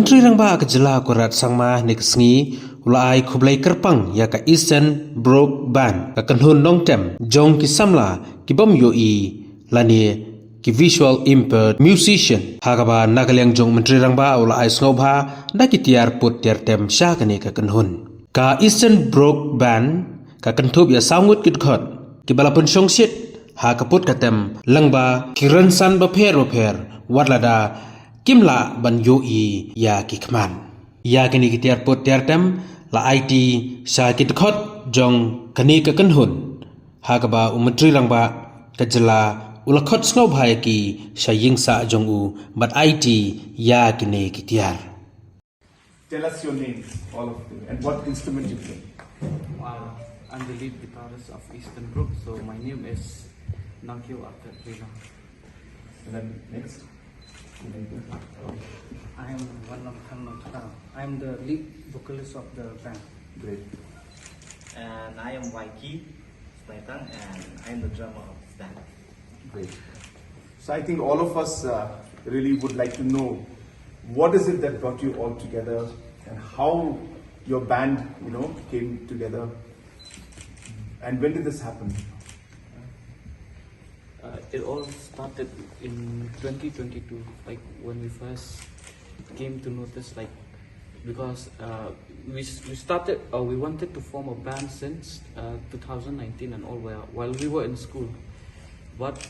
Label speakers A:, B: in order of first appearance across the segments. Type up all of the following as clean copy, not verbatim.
A: Myntri Rangbah ke jela kurat sangma nik sngi ulai kublai kerpang ya ka Eastern Broom Band ka kynhun nongtem jong ki samla ki bom ïohi lani ki visual impaired musician hagaba nagalyang jong Myntri Rangbah ulai snobha da ki tiar put tiar tem sha ka ni ka kynhun ka Eastern Broom Band ka kenthup ya sangut kit khot ki balapun songsit ha ka put ka tem langba ki ransan ba pher watlada Kimla ban ïohi ya ki khman ya kini ki tiar put tiar tem la aiti sa ki khot jong kani ka kynhun hagaba Myntri Rangbah ka jela ulakhot snow bhai ki sa yingsa jong u but aiti ya kini ki tiar.
B: Tell us your names, all of you, and what instrument you play.
C: I'm the lead guitarist of Eastern Broom, so my name is Nankyo Atat.
B: And then next.
C: I am I'm the lead vocalist of the band.
B: Great.
D: And I am Waiki Smaitang, and I am the drummer of this band.
B: Great. So I think all of us really would like to know what is it that brought you all together and how your band, came together. And when did this happen?
C: It all started in 2022, like when we first came to notice, because we wanted to form a band since 2019 and all while we were in school, but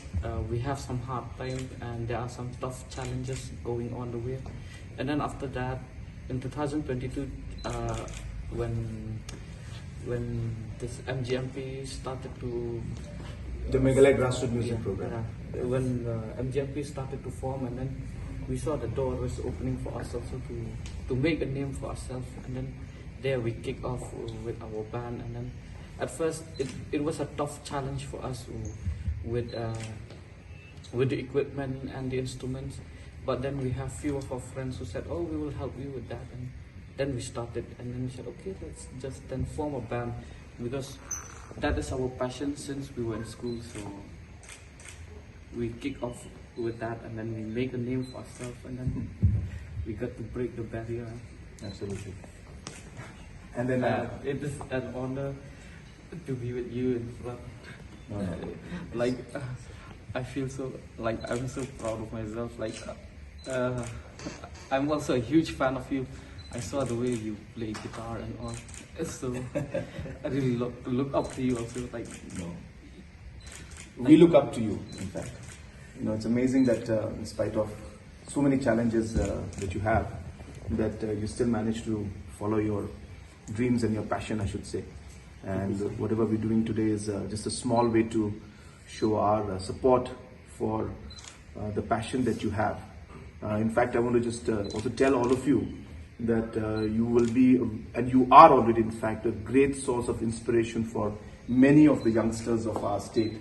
C: we have some hard time and there are some tough challenges going on the way, and then after that, in 2022, when this MGMP started to
B: The Meghalaya Grassroots Music Program.
C: When MGMP started to form, and then we saw the door was opening for us also to make a name for ourselves, and then there we kicked off with our band. And then at first it was a tough challenge for us with the equipment and the instruments, but then we have few of our friends who said, "Oh, we will help you with that," and then we started, and then we said, "Okay, let's just then form a band," because that is our passion since we were in school. So we kick off with that, and then we make a name for ourselves, and then we got to break the barrier.
B: Absolutely. And then
C: it is an honor to be with you in front. I feel so I'm so proud of myself. I'm also a huge fan of you. I saw the way you play guitar and all, so I really look up to you also.
B: We look up to you, in fact. It's amazing that in spite of so many challenges that you have, that you still manage to follow your dreams and your passion, I should say. And whatever we're doing today is just a small way to show our support for the passion that you have. In fact, I want to just also tell all of you that you will be, and you are already, in fact, a great source of inspiration for many of the youngsters of our state,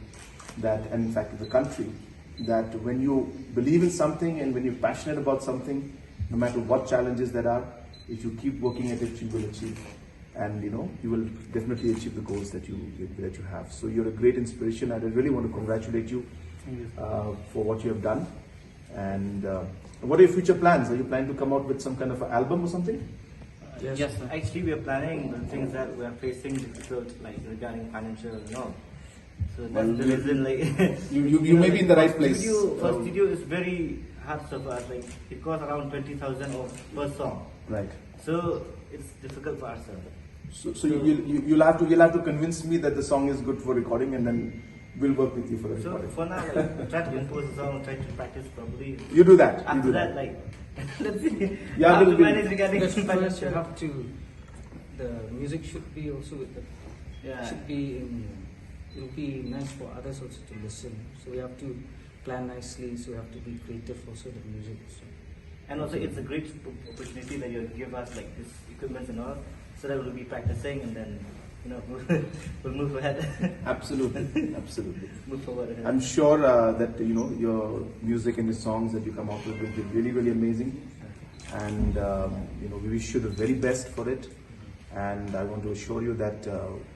B: and in fact of the country, that when you believe in something and when you're passionate about something, no matter what challenges there are, if you keep working at it, you will achieve, and you will definitely achieve the goals that you have. So you're a great inspiration, and I really want to congratulate you for what you have done. And what are your future plans? Are you planning to come out with some kind of an album or something?
D: Yes, actually we are planning the things that we are facing difficult, regarding financial and all. So that's the reason,
B: you may be in the right place.
D: Studio is very hard for us. It costs around 20,000 per song.
B: Right.
D: So it's difficult for us.
B: So you'll have to convince me that the song is good for recording, and then we'll work with you for the recording.
D: So for now, try to compose a song, try to practice properly.
B: You do that.
D: After that, let's see.
B: Yeah,
D: how to manage regarding
C: Because first
D: financial.
C: you have to, the music should be also with the, should be it will be nice for others also to listen. So we have to plan nicely. So we have to be creative also the music. So.
D: And also, it's a great opportunity that you give us this equipment and all, so that we'll be practicing, and then we'll move ahead.
B: Absolutely.
D: Move forward ahead.
B: I'm sure that your music and the songs that you come out with will be really, really amazing, and we wish you the very best for it. And I want to assure you that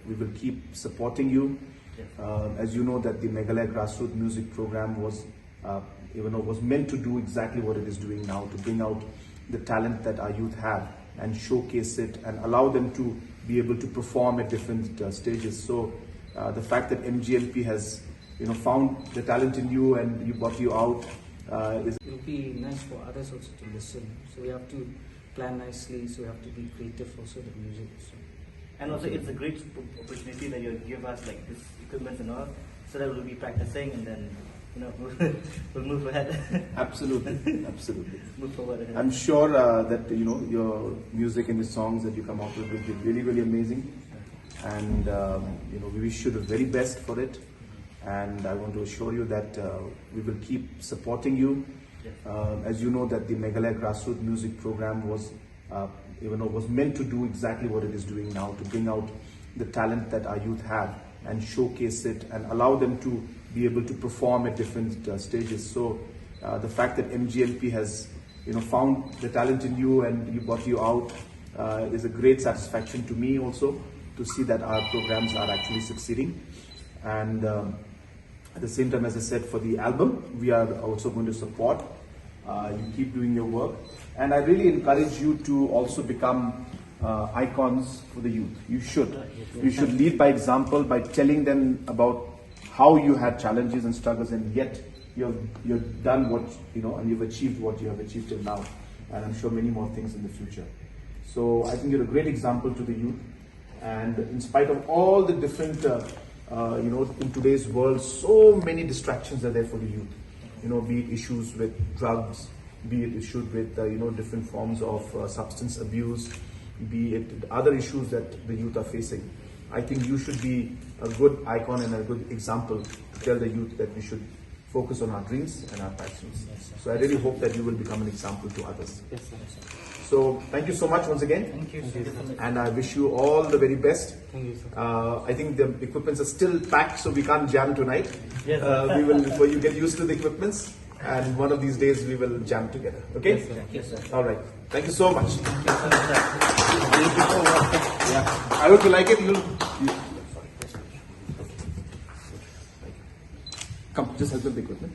B: we will keep supporting you. As you know, that the Meghalaya Grassroots Music Program was was meant to do exactly what it is doing now, to bring out the talent that our youth have and showcase it and allow them to be able to perform at different stages. So the fact that MGLP has found the talent in you and you brought you out is
C: It will be nice for others also to listen. So we have to plan nicely. So we have to be creative also the music. So.
D: And also, it's a great opportunity that you give us like this equipment and all, so that we'll be practicing and then we'll move ahead.
B: absolutely, absolutely.
D: Move forward ahead.
B: I'm sure that your music and the songs that you come out with will be really, really amazing, and we wish you the very best for it. And I want to assure you that we will keep supporting you. As you know, that the Meghalaya Grassroots Music Program was meant to do exactly what it is doing now, to bring out the talent that our youth have and showcase it and allow them to be able to perform at different stages. So the fact that MGLP has found the talent in you and you brought you out is a great satisfaction to me also, to see that our programs are actually succeeding. And at the same time, as I said, for the album, we are also going to support. You keep doing your work, and I really encourage you to also become icons for the youth. You should. You should lead by example, by telling them about how you had challenges and struggles, and yet you've done what and you've achieved what you have achieved till now, and I'm sure many more things in the future. So I think you're a great example to the youth, and in spite of all the different in today's world, so many distractions are there for the youth. Be it issues with drugs, be it issues with different forms of substance abuse, be it other issues that the youth are facing. I think you should be a good icon and a good example to tell the youth that we should focus on our dreams and our passions. So I really hope that you will become an example to others.
C: Yes, sir.
B: So thank you so much once again.
D: Thank you.
B: And I wish you all the very best.
C: Thank you, sir.
B: I think the equipments are still packed, so we can't jam tonight.
D: Yes.
B: We will, before you get used to the equipments, and one of these days we will jam together. Okay?
C: Yes, sir.
D: Yes, sir.
B: All right. Thank you so much.
D: Thank you so much, sir.
B: Yeah. I hope you like it. Come, just help with the equipment.